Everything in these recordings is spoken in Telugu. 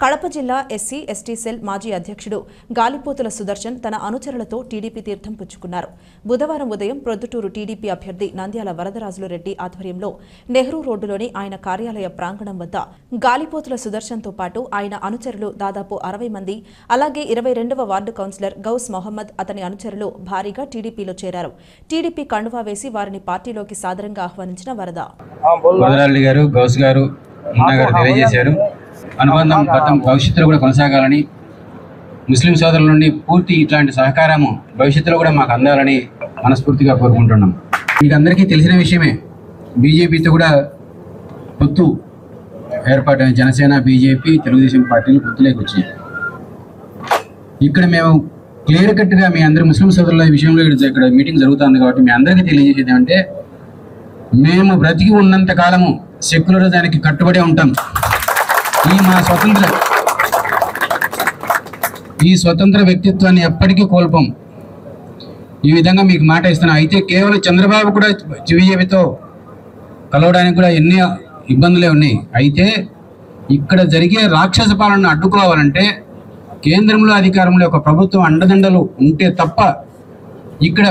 కడప జిల్లా ఎస్సీ ఎస్టీ సెల్ మాజీ అధ్యక్షుడు గాలిపోతుల సుదర్శన్ తన అనుచరులతో టీడీపీ తీర్థం పుచ్చుకున్నారు. బుధవారం ఉదయం ప్రొద్దుటూరు టీడీపీ అభ్యర్థి నంద్యాల వరదరాజులు రెడ్డి ఆధ్వర్యంలో నెహ్రూ రోడ్డులోని ఆయన కార్యాలయ ప్రాంగణం వద్ద గాలిపోతుల సుదర్శన్తో పాటు ఆయన అనుచరులు దాదాపు 60 మంది, అలాగే 22వ వార్డు కౌన్సిలర్ గౌస్ మొహమ్మద్ అతని అనుచరులు భారీగా టీడీపీలో చేరారు. టీడీపీ కండువా వేసి వారిని పార్టీలోకి సాదరంగా ఆహ్వానించిన వరదరాజులు గారు, గౌస్ గారు తెలియజేశారు. అనుబంధం గతం భవిష్యత్తులో కూడా కొనసాగాలని, ముస్లిం సోదరుల నుండి పూర్తి ఇట్లాంటి సహకారము భవిష్యత్తులో కూడా మాకు అందాలని మనస్ఫూర్తిగా కోరుకుంటున్నాం. మీకు అందరికీ తెలిసిన విషయమే, బీజేపీతో కూడా పొత్తు ఏర్పాటు, జనసేన బీజేపీ తెలుగుదేశం పార్టీలు పొత్తులేకి వచ్చాయి. ఇక్కడ మేము క్లియర్ కట్గా మీ అందరి ముస్లిం సోదరుల విషయంలో ఇక్కడ మీటింగ్ జరుగుతుంది కాబట్టి మీ అందరికీ తెలియజేసేది ఏమంటే, మేము బ్రతికి ఉన్నంత కాలము సెక్యులరిజానికి కట్టుబడి ఉంటాం. ఈ స్వతంత్ర వ్యక్తిత్వాన్ని ఎప్పటికీ కోల్పోం. ఈ విధంగా మీకు మాట ఇస్తున్నాం. అయితే కేవలం చంద్రబాబు కూడా బీజేపీతో కలవడానికి కూడా ఎన్ని ఇబ్బందులే ఉన్నాయి. అయితే ఇక్కడ జరిగే రాక్షస పాలనను అడ్డుకోవాలంటే కేంద్రంలో అధికారంలో ఒక ప్రభుత్వం అండదండలు ఉంటే తప్ప ఇక్కడ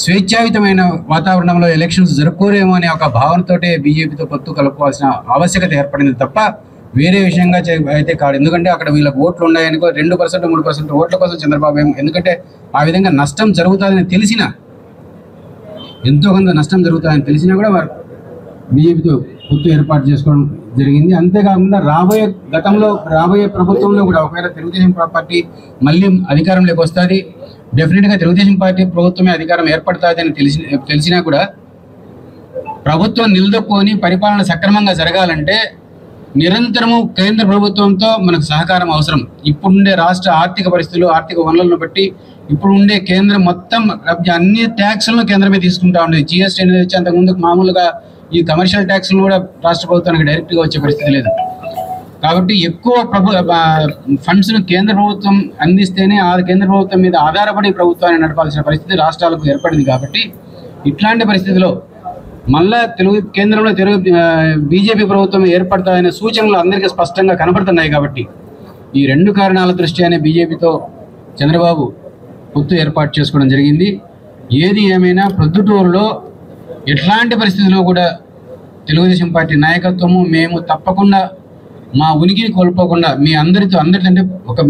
స్వేచ్ఛాయుతమైన వాతావరణంలో ఎలక్షన్స్ జరుపుకోరేమో అనే ఒక భావనతోటే బీజేపీతో పొత్తు కలుపుకోవాల్సిన ఆవశ్యకత ఏర్పడింది తప్ప వేరే విషయంగా అయితే కాదు. ఎందుకంటే అక్కడ వీళ్ళకి ఓట్లు ఉన్నాయని 2%, 3% ఓట్ల కోసం చంద్రబాబు ఎందుకంటే ఆ విధంగా నష్టం జరుగుతుందని తెలిసినా, ఎంతో కొంత నష్టం జరుగుతుందని తెలిసినా కూడా వారు బీజేపీతో పొత్తు ఏర్పాటు చేసుకోవడం జరిగింది. అంతేకాకుండా రాబోయే ప్రభుత్వంలో కూడా ఒకవేళ తెలుగుదేశం పార్టీ మళ్ళీ అధికారంలోకి వస్తుంది, డెఫినెట్గా తెలుగుదేశం పార్టీ ప్రభుత్వమే అధికారం ఏర్పడుతుంది అని తెలిసినా కూడా ప్రభుత్వం నిలదొక్కుని పరిపాలన సక్రమంగా జరగాలంటే నిరంతరము కేంద్ర ప్రభుత్వంతో మనకు సహకారం అవసరం. ఇప్పుడుండే రాష్ట్ర ఆర్థిక పరిస్థితులు, ఆర్థిక వనరులను బట్టి ఇప్పుడు ఉండే కేంద్రం మొత్తం అన్ని ట్యాక్స్లను కేంద్రమే తీసుకుంటా ఉండేది. జిఎస్టీ అనేది వచ్చి అంతకుముందు మామూలుగా ఈ కమర్షియల్ ట్యాక్స్లు కూడా రాష్ట్ర ప్రభుత్వానికి డైరెక్ట్గా వచ్చే పరిస్థితి లేదు. కాబట్టి ఎక్కువ ఫండ్స్ను కేంద్ర ప్రభుత్వం అందిస్తేనే ఆ కేంద్ర ప్రభుత్వం మీద ఆధారపడి ప్రభుత్వాన్ని నడపాల్సిన పరిస్థితి రాష్ట్రాలకు ఏర్పడింది. కాబట్టి ఇట్లాంటి పరిస్థితిలో మళ్ళా కేంద్రంలో బీజేపీ ప్రభుత్వం ఏర్పడతాయనే సూచనలు అందరికీ స్పష్టంగా కనబడుతున్నాయి. కాబట్టి ఈ 2 కారణాల దృష్ట్యానే బీజేపీతో చంద్రబాబు పొత్తు ఏర్పాటు చేసుకోవడం జరిగింది. ఏది ఏమైనా ప్రొద్దుటూరులో ఎట్లాంటి పరిస్థితుల్లో కూడా తెలుగుదేశం పార్టీ నాయకత్వము మేము తప్పకుండా మా ఉనికిని కోల్పోకుండా మీ అందరితో అంటే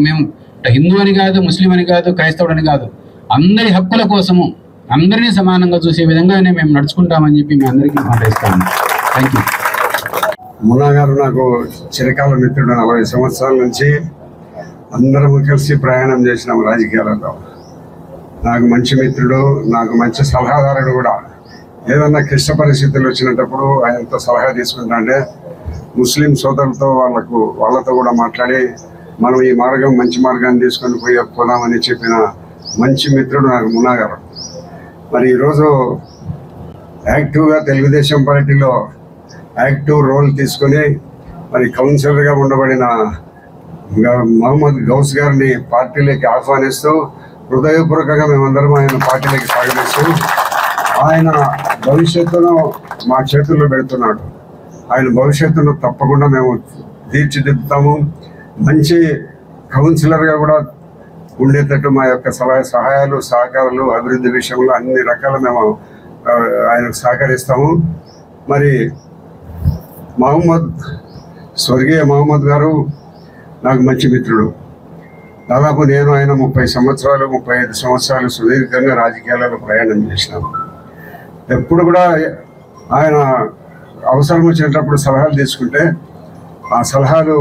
మేము హిందూ అని కాదు, ముస్లిం అని కాదు, క్రైస్తవుడు అని కాదు, అందరి హక్కుల కోసము అందరినీ సమానంగా చూసే విధంగానే మేము నడుచుకుంటామని చెప్పి మీ అందరికీ మాట ఇస్తాము. Thank you. మున్నా గారు నాకు చిరకాల మిత్రుడు. 40 సంవత్సరాల నుంచి అందరము కలిసి ప్రయాణం చేసినాము రాజకీయాలలో. నాకు మంచి మిత్రుడు, నాకు మంచి సలహాదారుడు కూడా. ఏదన్నా క్లిష్ట పరిస్థితులు వచ్చినప్పుడు ఆయనతో సలహా తీసుకుంటాంటే ముస్లిం సోదరులతో వాళ్ళతో కూడా మాట్లాడి మనం ఈ మార్గం మంచి మార్గాన్ని తీసుకొని పోదామని చెప్పిన మంచి మిత్రుడు నాకు మున్నా గారు. మరి ఈరోజు యాక్టివ్గా తెలుగుదేశం పార్టీలో యాక్టివ్ రోల్ తీసుకొని మరి కౌన్సిలర్గా ఉండబడిన మహమ్మద్ గౌస్ గారిని పార్టీలోకి ఆహ్వానిస్తూ హృదయపూర్వకంగా మేమందరం ఆయన పార్టీలోకి స్వాగతిస్తూ ఆయన భవిష్యత్తును మా చేతుల్లో పెడుతున్నాడు. ఆయన భవిష్యత్తును తప్పకుండా మేము తీర్చిదిద్దుతాము. మంచి కౌన్సిలర్గా కూడా ఉండేటట్టు మా యొక్క సహాయాలు సహకారాలు అభివృద్ధి విషయంలో అన్ని రకాల మేము ఆయనకు సహకరిస్తాము. మరి స్వర్గీయ మహమ్మద్ గారు నాకు మంచి మిత్రుడు. దాదాపు నేను ఆయన 30 సంవత్సరాలు 35 సంవత్సరాలు సుదీర్ఘంగా రాజకీయాలలో ప్రయాణం చేసినాము. ఎప్పుడు కూడా ఆయన అవసరం వచ్చినప్పుడు సలహాలు తీసుకుంటే ఆ సలహాలు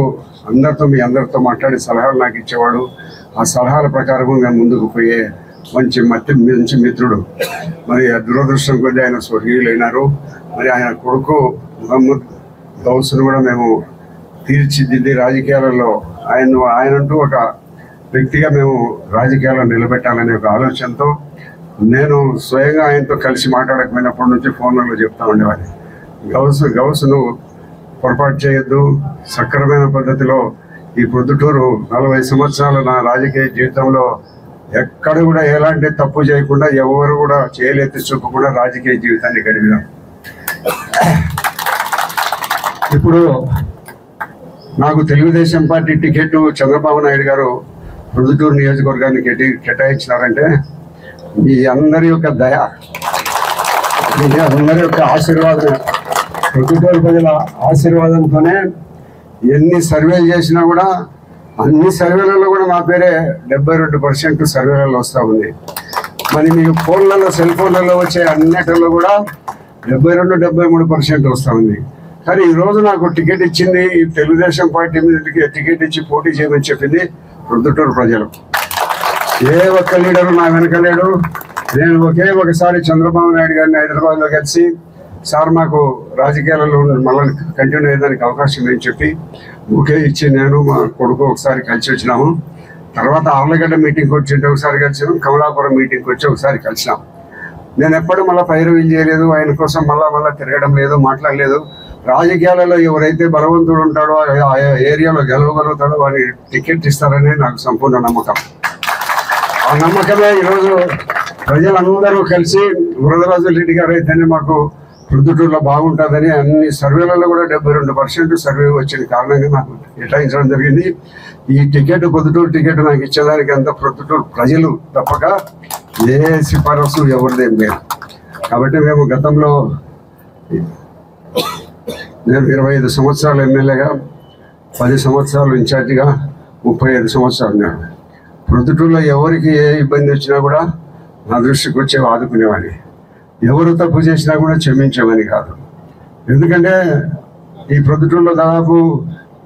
మీ అందరితో మాట్లాడి సలహాలు నాకు ఇచ్చేవాడు. ఆ సలహాల ప్రకారం మేము ముందుకు పోయే మంచి మిత్రుడు. మరి దురదృష్టం కొద్దీ ఆయన స్వర్గీయులైనారు. మరి ఆయన కొడుకు మహమ్మద్ గౌస్ను కూడా మేము తీర్చిదిద్ది రాజకీయాలలో ఆయనంటూ ఒక వ్యక్తిగా మేము రాజకీయాల్లో నిలబెట్టాలనే ఒక ఆలోచనతో నేను స్వయంగా ఆయనతో కలిసి మాట్లాడకపోయినప్పటి నుంచి ఫోన్లలో చెప్తా ఉండేవాడిని, గౌస్ను పొరపాటు చేయొద్దు, సక్రమైన పద్ధతిలో ఈ ప్రొద్దుటూరు 40 సంవత్సరాల నా రాజకీయ జీవితంలో ఎక్కడ కూడా ఎలాంటి తప్పు చేయకుండా ఎవరు కూడా చేయలేతి చూపకుండా రాజకీయ జీవితాన్ని గడిపినాం. ఇప్పుడు నాకు తెలుగుదేశం పార్టీ టికెట్ చంద్రబాబు నాయుడు గారు ప్రొద్దుటూరు నియోజకవర్గానికి కేటాయించినారంటే మీ అందరి యొక్క దయ, మీ అందరి యొక్క ఆశీర్వాదం, ప్రొద్దుటూరు ప్రజల ఆశీర్వాదంతోనే ఎన్ని సర్వేలు చేసినా కూడా అన్ని సర్వేలలో కూడా మా పేరే 72% సర్వేలలో వస్తూ ఉంది. మరి మీకు ఫోన్లలో సెల్ ఫోన్లలో వచ్చే అన్నిటిలో కూడా 72-73% వస్తూ ఉంది. కానీ ఈరోజు నాకు టికెట్ ఇచ్చింది ఈ తెలుగుదేశం పార్టీ మీదకి టికెట్ ఇచ్చి పోటీ చేయమని చెప్పింది ప్రొద్దుటూరు ప్రజలు. ఏ ఒక్క లీడరు నా వెనక లేడు. నేను ఒకసారి చంద్రబాబు నాయుడు గారిని హైదరాబాద్లో కలిసి సార్ మాకు రాజకీయాలలో మళ్ళీ కంటిన్యూ అయ్యేదానికి అవకాశం లేని చెప్పి ఒకే ఇచ్చి నేను మా కొడుకు ఒకసారి కలిసి వచ్చినాము. తర్వాత ఆర్లగడ్డ మీటింగ్కి వచ్చింటే ఒకసారి కలిసినాం, కమలాపురం మీటింగ్కి వచ్చి ఒకసారి కలిసినాం. నేను ఎప్పుడు మళ్ళీ పైరవీలు చేయలేదు, ఆయన కోసం మళ్ళా తిరగడం లేదు, మాట్లాడలేదు. రాజకీయాలలో ఎవరైతే బలవంతుడు ఉంటాడో ఆ ఏరియాలో గెలవగలుగుతాడో వారి టికెట్ ఇస్తారని నాకు సంపూర్ణ నమ్మకం. ఆ నమ్మకమే ఈరోజు ప్రజలందరూ కలిసి వరదరాజు రెడ్డి గారు అయితేనే మాకు ప్రొద్దుటూరులో బాగుంటుందని అన్ని సర్వేలలో కూడా 72% సర్వే వచ్చిన కారణంగా నాకు కేటాయించడం జరిగింది. ఈ టికెట్ ప్రొద్దుటూరు టికెట్ నాకు ఇచ్చేదానికి అంత ప్రొద్దుటూరు ప్రజలు తప్పక ఏ సిఫారసు ఎవరిదేం లేదు. కాబట్టి మేము గతంలో నేను 25 సంవత్సరాలు ఎమ్మెల్యేగా, 10 సంవత్సరాలు ఇన్ఛార్జిగా, 35 సంవత్సరాలు ఉన్నాను. ప్రొద్దుటూరులో ఎవరికి ఏ ఇబ్బంది వచ్చినా కూడా నా దృష్టికి వచ్చి ఆదుకునేవాడిని. ఎవరు తప్పు చేసినా కూడా క్షమించేమని కాదు. ఎందుకంటే ఈ ప్రొద్దుటూరులో దాదాపు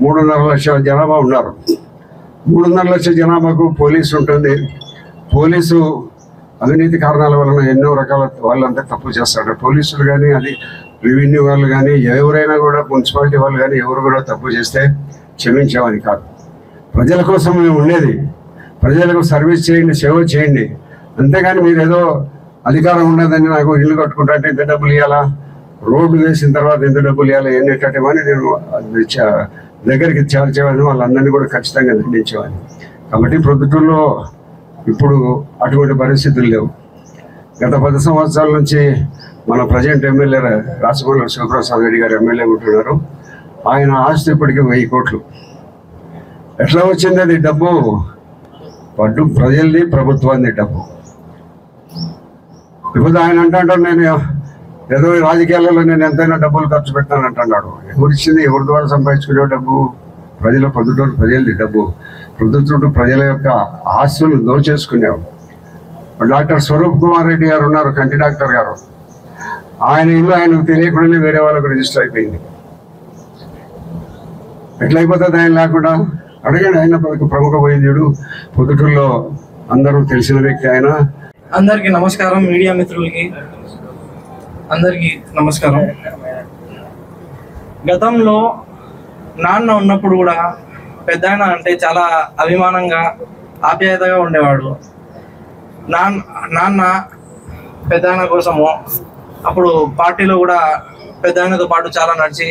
3.5 లక్షల జనాభా ఉన్నారు. 3.5 లక్షల జనాభాకు పోలీసు ఉంటుంది. పోలీసు అవినీతి కారణాల వలన ఎన్నో రకాల వాళ్ళంతా తప్పు చేస్తారు. పోలీసులు కానీ, అది రెవెన్యూ వాళ్ళు కానీ, ఎవరైనా కూడా మున్సిపాలిటీ వాళ్ళు కానీ ఎవరు కూడా తప్పు చేస్తే క్షమించేవాని కాదు. ప్రజల కోసం మేము ఉండేది. ప్రజలకు సర్వీస్ చేయండి, సేవ చేయండి. అంతేగాని మీరు ఏదో అధికారం ఉండదని నాకు ఇల్లు కట్టుకుంటా అంటే ఎంత డబ్బులు ఇవ్వాలా, రోడ్డు వేసిన తర్వాత ఎంత డబ్బులు ఇవ్వాలి, ఎన్నిటమని నేను దగ్గరికి చేర్చేవాడిని. వాళ్ళందరినీ కూడా ఖచ్చితంగా దండించేవాడిని. కాబట్టి ప్రొద్దుటూరులో ఇప్పుడు అటువంటి పరిస్థితులు లేవు. గత 10 సంవత్సరాల నుంచి మన ప్రజెంట్ ఎమ్మెల్యే రాచమల్లి శివప్రసాద్ రెడ్డి గారు ఎమ్మెల్యే ఉంటున్నారు. ఆయన ఆస్తి ఇప్పటికీ 1000 కోట్లు. ఎట్లా వచ్చింది అది డబ్బు? పట్టు ప్రజల్ది, ప్రభుత్వాన్ని డబ్బు. ఇప్పుడు ఆయన అంటాడు నేను ఏదో రాజకీయాలలో నేను ఎంతైనా డబ్బులు ఖర్చు పెట్టాను అంటున్నాడు. ఎవరిచ్చింది? ఎవరి ద్వారా సంపాదించుకునే డబ్బు? ప్రొద్దుటూరు ప్రజలది డబ్బు. ప్రొద్దుటూరు ప్రజల యొక్క ఆస్తులు దోచేసుకునేవాడు. డాక్టర్ స్వరూప్ కుమార్ రెడ్డి గారు ఉన్నారు, కంటి డాక్టర్ గారు. ఆయన ఇల్లు ఆయనకు తెలియకుండానే వేరే వాళ్ళకు రిజిస్టర్ అయిపోయింది. ఎట్లయిపోతుంది ఆయన లేకుండా? అడగండి. ఆయన ప్రముఖ వైద్యుడు, ప్రొద్దుటూరులో అందరూ తెలిసిన వ్యక్తి ఆయన. అందరికీ నమస్కారం. మీడియా మిత్రులకి అందరికీ నమస్కారం. గతంలో నాన్న ఉన్నప్పుడు కూడా పెద్దాయన అంటే చాలా అభిమానంగా, ఆప్యాయతగా ఉండేవాడు. నాన్న పెద్దాయన కోసము అప్పుడు పార్టీలో కూడా పెద్దాయనతో పాటు చాలా నడిచి,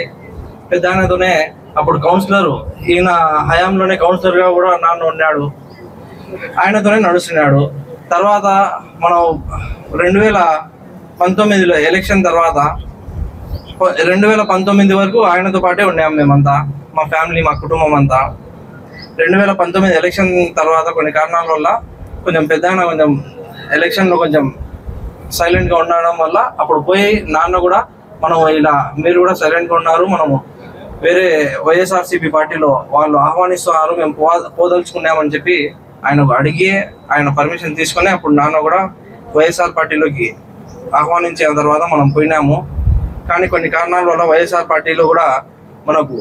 పెద్దాయనతోనే అప్పుడు కౌన్సిలర్, ఈయన హయాంలోనే కౌన్సిలర్గా కూడా నాన్న ఉన్నాడు. ఆయనతోనే నడుస్తున్నాడు. తర్వాత మనం 2019లో ఎలక్షన్ తర్వాత 2019 వరకు ఆయనతో పాటే ఉన్నాం మేమంతా, మా ఫ్యామిలీ, మా కుటుంబం అంతా. 2019 ఎలక్షన్ తర్వాత కొన్ని కారణాల వల్ల కొంచెం పెద్దగా కొంచెం ఎలక్షన్లో కొంచెం సైలెంట్గా ఉండడం వల్ల అప్పుడు పోయి నాన్న కూడా మనం ఇలా మీరు కూడా సైలెంట్గా ఉన్నారు, మనము వేరే వైఎస్ఆర్సీపీ పార్టీలో వాళ్ళు ఆహ్వానిస్తున్నారు, మేము పోదలుచుకున్నామని చెప్పి ఆయన అడిగి ఆయన పర్మిషన్ తీసుకొని అప్పుడు నాన్న కూడా వైఎస్ఆర్ పార్టీలోకి ఆహ్వానించిన తర్వాత మనం పోయినాము. కానీ కొన్ని కారణాల వల్ల వైఎస్ఆర్ పార్టీలో కూడా మనకు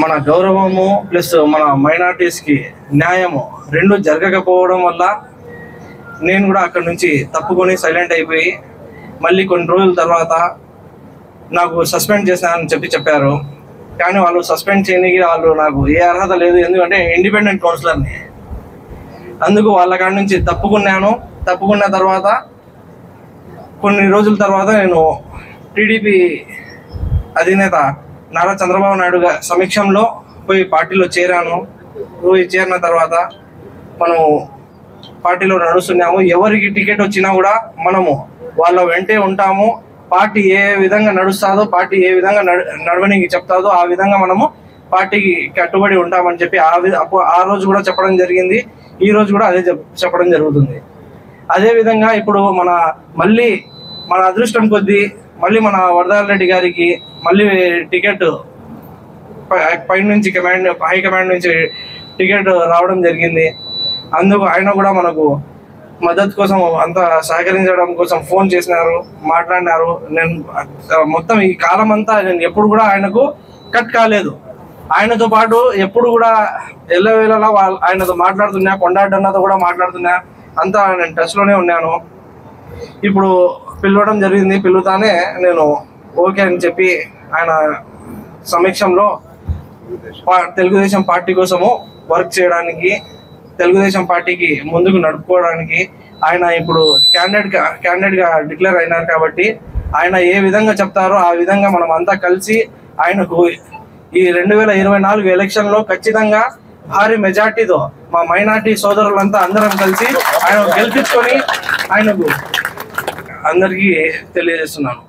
మన గౌరవము ప్లస్ మన మైనారిటీస్కి న్యాయము రెండు జరగకపోవడం వల్ల నేను కూడా అక్కడ నుంచి తప్పుకొని సైలెంట్ అయిపోయి మళ్ళీ కొన్ని రోజుల తర్వాత నాకు సస్పెండ్ చేశానని చెప్పారు. కానీ వాళ్ళు సస్పెండ్ చేయడానికి వాళ్ళు నాకు ఏ అర్హత లేదు, ఎందుకంటే ఇండిపెండెంట్ కౌన్సిలర్ని. అందుకు వాళ్ళ కాడి నుంచి తప్పుకున్నాను. తప్పుకున్న తర్వాత కొన్ని రోజుల తర్వాత నేను టీడీపీ అధినేత నారా చంద్రబాబు నాయుడు గారి సమక్షంలో పోయి పార్టీలో చేరాను. పోయి చేరిన తర్వాత మనము పార్టీలో నడుస్తున్నాము. ఎవరికి టికెట్ వచ్చినా కూడా మనము వాళ్ళ వెంటే ఉంటాము. పార్టీ ఏ విధంగా నడుస్తుందో, పార్టీ ఏ విధంగా నడవనికి చెప్తాదో ఆ విధంగా మనము పార్టీకి కట్టుబడి ఉంటామని చెప్పి ఆ రోజు కూడా చెప్పడం జరిగింది. ఈ రోజు కూడా అదే చెప్పడం జరుగుతుంది. అదే విధంగా ఇప్పుడు మళ్ళీ మన అదృష్టం కొద్దీ మళ్ళీ మన వరదాల రెడ్డి గారికి మళ్ళీ టికెట్ పైనుంచి హైకమాండ్ నుంచి టికెట్ రావడం జరిగింది. అందుకు ఆయన కూడా మనకు మద్దతు కోసం అంతా సహకరించడం కోసం ఫోన్ చేసినారు, మాట్లాడినారు. నేను మొత్తం ఈ కాలం అంతా నేను ఎప్పుడు కూడా ఆయనకు కట్ కాలేదు. ఆయనతో పాటు ఎప్పుడు కూడా ఎల్లవేళలా ఆయనతో మాట్లాడుతున్నా, కొండాడన్నతో కూడా మాట్లాడుతున్నా, అంతా నేను టచ్లోనే ఉన్నాను. ఇప్పుడు పిలవడం జరిగింది, పిలుతానే నేను ఓకే అని చెప్పి ఆయన సమక్షంలో తెలుగుదేశం పార్టీ కోసము వర్క్ చేయడానికి, తెలుగుదేశం పార్టీకి ముందుకు నడుపుకోవడానికి ఆయన ఇప్పుడు క్యాండిడేట్గా డిక్లేర్ అయినారు. కాబట్టి ఆయన ఏ విధంగా చెప్తారో ఆ విధంగా మనం అంతా కలిసి ఆయనకు ఈ 2024 ఎలక్షన్లో ఖచ్చితంగా భారీ మెజార్టీతో మా మైనార్టీ సోదరులంతా అందరం కలిసి ఆయన గెలిపించుకొని ఆయనకు అందరికీ తెలియజేస్తున్నాను.